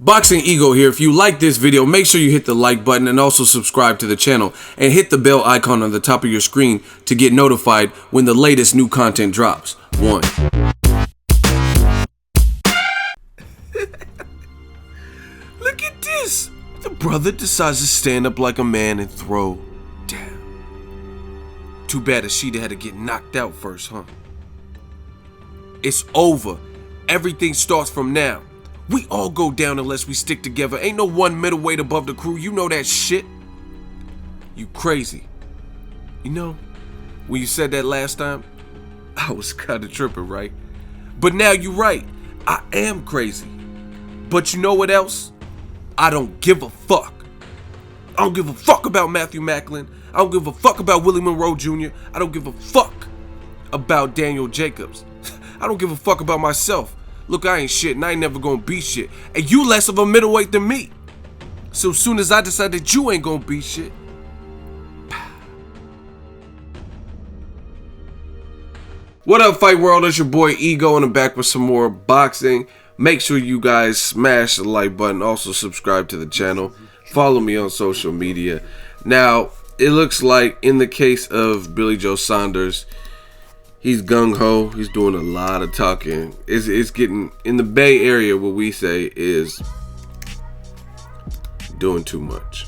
Boxing Ego here. If you like this video, make sure you hit the like button and also subscribe to the channel and hit the bell icon on the top of your screen to get notified when the latest new content drops. Look at this. The brother decides to stand up like a man and throw down. Too bad Ashita had to get knocked out first, huh? It's over. Everything starts from now. We all go down unless we stick together. Ain't no one middleweight above the crew. You know that shit. You crazy. You know, when you said that last time, I was kinda tripping, right? But now you're right. I am crazy. But you know what else? I don't give a fuck. I don't give a fuck about Matthew Macklin. I don't give a fuck about Willie Monroe Jr. I don't give a fuck about Daniel Jacobs. I don't give a fuck about myself. Look, I ain't shit and I ain't never gonna be shit. And you less of a middleweight than me. So as soon as I decide that you ain't gonna be shit. What up, Fight World? It's your boy Ego and I'm back with some more boxing. Make sure you guys smash the like button. Also subscribe to the channel. Follow me on social media. Now, it looks like in the case of Billy Joe Saunders, he's gung-ho. He's doing a lot of talking. It's getting, in the Bay Area, what we say is doing too much.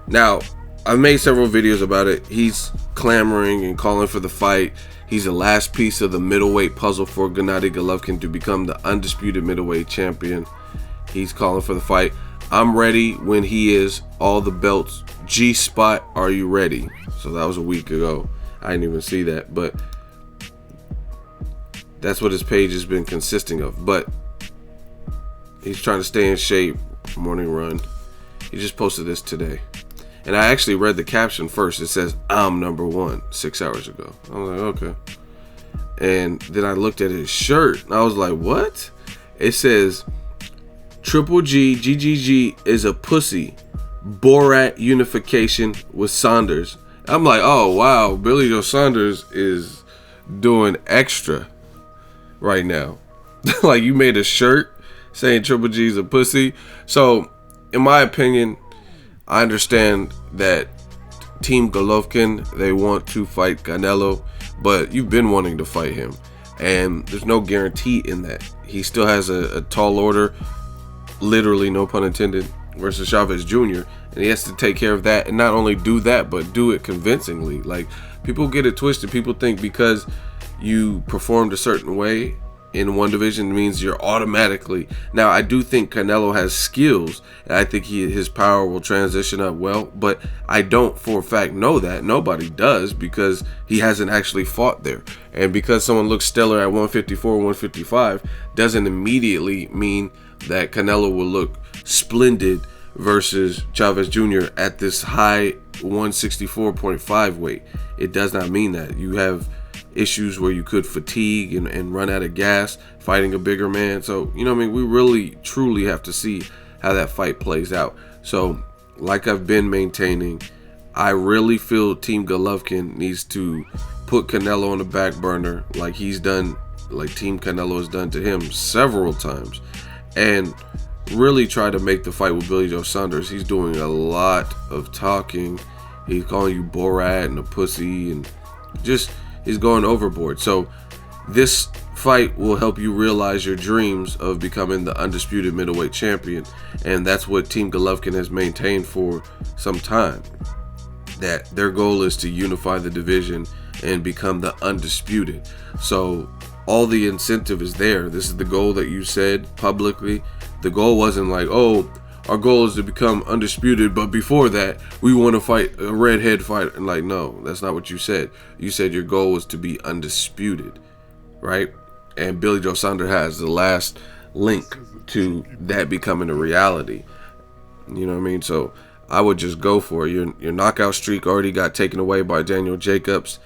Now, I've made several videos about it. He's clamoring and calling for the fight. He's the last piece of the middleweight puzzle for Gennady Golovkin to become the undisputed middleweight champion. He's calling for the fight. I'm ready when he is. All the belts. G-Spot, are you ready? So that was a week ago. I didn't even see that, but that's what his page has been consisting of. But he's trying to stay in shape. Morning run. He just posted this today. And I actually read the caption first. It says, I'm number one, 6 hours ago. I was like, okay. And then I looked at his shirt and I was like, what? It says, Triple G, GGG is a pussy. Borat Unification with Saunders. I'm like, oh wow, Billy Joe Saunders is doing extra right now. Like, you made a shirt saying Triple G's a pussy. So, in my opinion, I understand that Team Golovkin, they want to fight Canelo, but you've been wanting to fight him. And there's no guarantee in that. He still has a tall order, literally, no pun intended, versus Chavez Jr. And he has to take care of that, and not only do that, but do it convincingly. Like, people get it twisted. People think because you performed a certain way in one division means you're automatically. Now, I do think Canelo has skills, and I think his power will transition up well, but I don't for a fact know that. Nobody does, because he hasn't actually fought there. And because someone looks stellar at 154, 155 doesn't immediately mean that Canelo will look splendid versus Chavez Jr. at this high 164.5 weight. It does not mean that. You have issues where you could fatigue and run out of gas fighting a bigger man. So, you know what I mean? We really, truly have to see how that fight plays out. So, like I've been maintaining, I really feel Team Golovkin needs to put Canelo on the back burner like he's done, like Team Canelo has done to him several times, and really try to make the fight with Billy Joe Saunders. He's doing a lot of talking. He's calling you Borat and a pussy, and just, he's going overboard. So this fight will help you realize your dreams of becoming the undisputed middleweight champion, and that's what Team Golovkin has maintained for some time, that their goal is to unify the division and become the undisputed. So all the incentive is there. This is the goal that you said publicly. The goal wasn't like, oh, our goal is to become undisputed, but before that, we want to fight a redhead fighter. And like, no, that's not what you said. You said your goal was to be undisputed, right? And Billy Joe Saunders has the last link to that becoming a reality. You know what I mean? So I would just go for it. Your knockout streak already got taken away by Daniel Jacobs,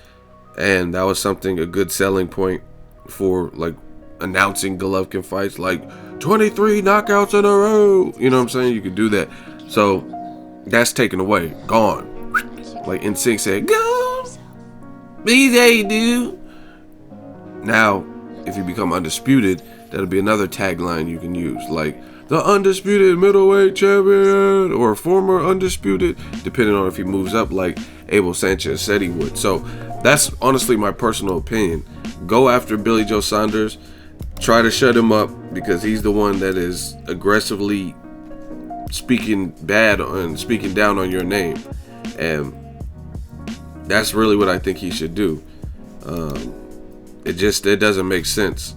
and that was something, a good selling point for like announcing Golovkin fights, like 23 knockouts in a row. You know what I'm saying? You could do that. So that's taken away, gone. Like NSYNC said, go, BJ, dude. Now, if you become undisputed, that'll be another tagline you can use, like the undisputed middleweight champion or former undisputed, depending on if he moves up like Abel Sanchez said he would. So that's honestly my personal opinion. Go after Billy Joe Saunders. Try to shut him up because he's the one that is aggressively speaking bad and speaking down on your name. And that's really what I think he should do. It doesn't make sense.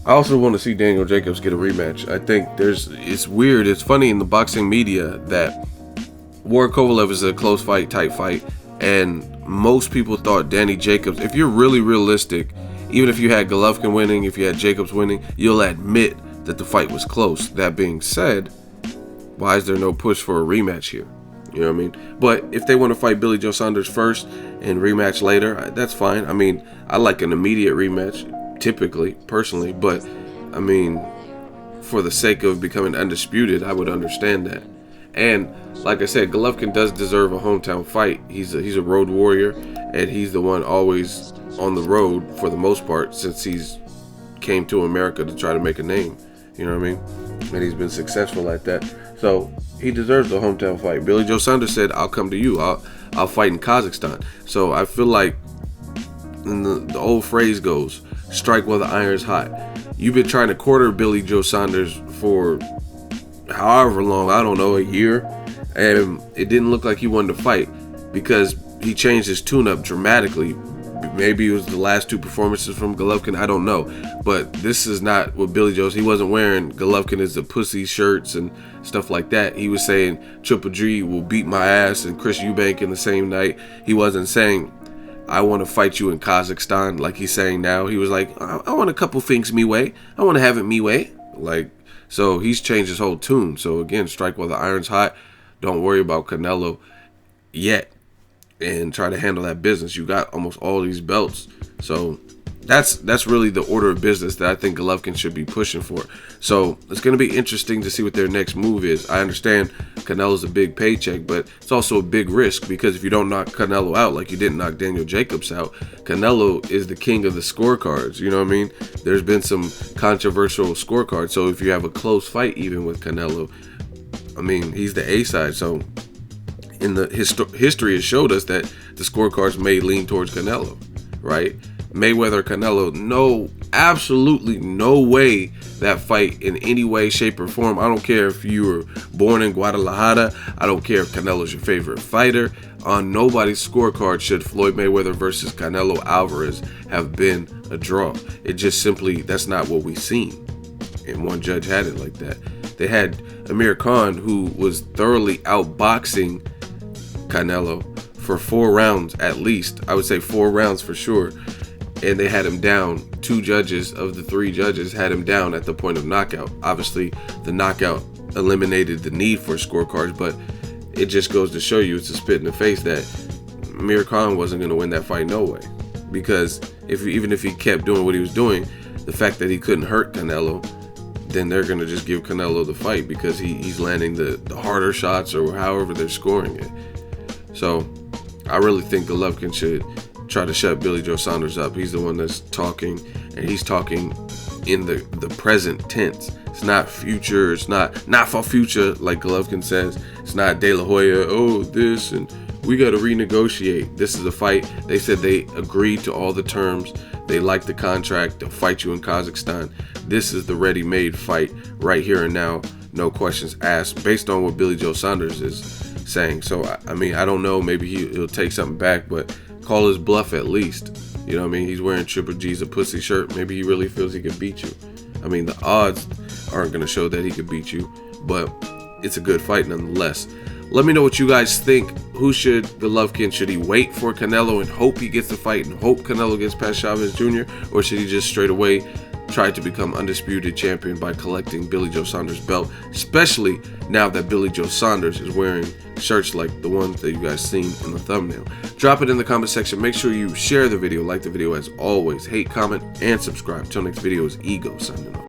I also want to see Daniel Jacobs get a rematch. I think it's weird. It's funny in the boxing media that Warren Kovalev is a close fight, tight fight, and most people thought Danny Jacobs, if you're really realistic, even if you had Golovkin winning, if you had Jacobs winning, you'll admit that the fight was close. That being said, why is there no push for a rematch here? You know what I mean? But if they want to fight Billy Joe Saunders first and rematch later, that's fine. I mean, I like an immediate rematch, typically, personally, but I mean, for the sake of becoming undisputed, I would understand that. And like I said, Golovkin does deserve a hometown fight. He's a road warrior, and he's the one always on the road for the most part since he's came to America to try to make a name. You know what I mean? And he's been successful at that. So he deserves a hometown fight. Billy Joe Saunders said, "I'll come to you. I'll fight in Kazakhstan." So I feel like, the old phrase goes, strike while the iron's hot. You've been trying to quarter Billy Joe Saunders for however long, I don't know, a year, and it didn't look like he wanted to fight because he changed his tune-up dramatically. Maybe it was the last two performances from Golovkin, I don't know, but this is not what Billy Joe's. He wasn't wearing Golovkin as the pussy shirts and stuff like that. He was saying Triple G will beat my ass and Chris Eubank in the same night. He wasn't saying I want to fight you in Kazakhstan like he's saying now. He was like, I want a couple things me way. I want to have it me way. Like, so he's changed his whole tune. So again, strike while the iron's hot. Don't worry about Canelo yet, and try to handle that business. You got almost all these belts. So that's really the order of business that I think Golovkin should be pushing for. So it's going to be interesting to see what their next move is. I understand Canelo's a big paycheck, but it's also a big risk because if you don't knock Canelo out like you didn't knock Daniel Jacobs out, Canelo is the king of the scorecards. You know what I mean? There's been some controversial scorecards. So if you have a close fight even with Canelo, I mean, he's the A side. So in the history has showed us that the scorecards may lean towards Canelo, right? Mayweather Canelo, absolutely no way that fight in any way, shape, or form. I don't care if you were born in Guadalajara. I don't care if Canelo's your favorite fighter. On nobody's scorecard should Floyd Mayweather versus Canelo Alvarez have been a draw. It just simply, that's not what we've seen. And one judge had it like that. They had Amir Khan, who was thoroughly outboxing Canelo for 4 rounds at least. I would say 4 rounds for sure. And they had him down. 2 judges of the 3 judges had him down at the point of knockout. Obviously, the knockout eliminated the need for scorecards, but it just goes to show you, it's a spit in the face that Amir Khan wasn't going to win that fight no way. Because even if he kept doing what he was doing, the fact that he couldn't hurt Canelo, then they're going to just give Canelo the fight because he's landing the harder shots or however they're scoring it. So I really think Golovkin should try to shut Billy Joe Saunders up. He's the one that's talking, and he's talking in the present tense. It's not future. It's not for future, like Golovkin says. It's not De La Hoya, oh, this, and we got to renegotiate. This is a fight. They said they agreed to all the terms. They like the contract. They'll fight you in Kazakhstan. This is the ready-made fight right here and now. No questions asked, based on what Billy Joe Saunders is saying. So, I mean, I don't know. Maybe he'll take something back, but call his bluff at least. You know what I mean? He's wearing Triple G's a pussy shirt. Maybe he really feels he could beat you. I mean, the odds aren't going to show that he could beat you, but it's a good fight nonetheless. Let me know what you guys think. Who should Golovkin? Should he wait for Canelo and hope he gets the fight and hope Canelo gets past Chavez Jr.? Or should he just straight away try to become undisputed champion by collecting Billy Joe Saunders' belt? Especially now that Billy Joe Saunders is wearing shirts like the ones that you guys seen in the thumbnail. Drop it in the comment section. Make sure you share the video, like the video as always. Hate, comment, and subscribe. Till next video is Ego signing off.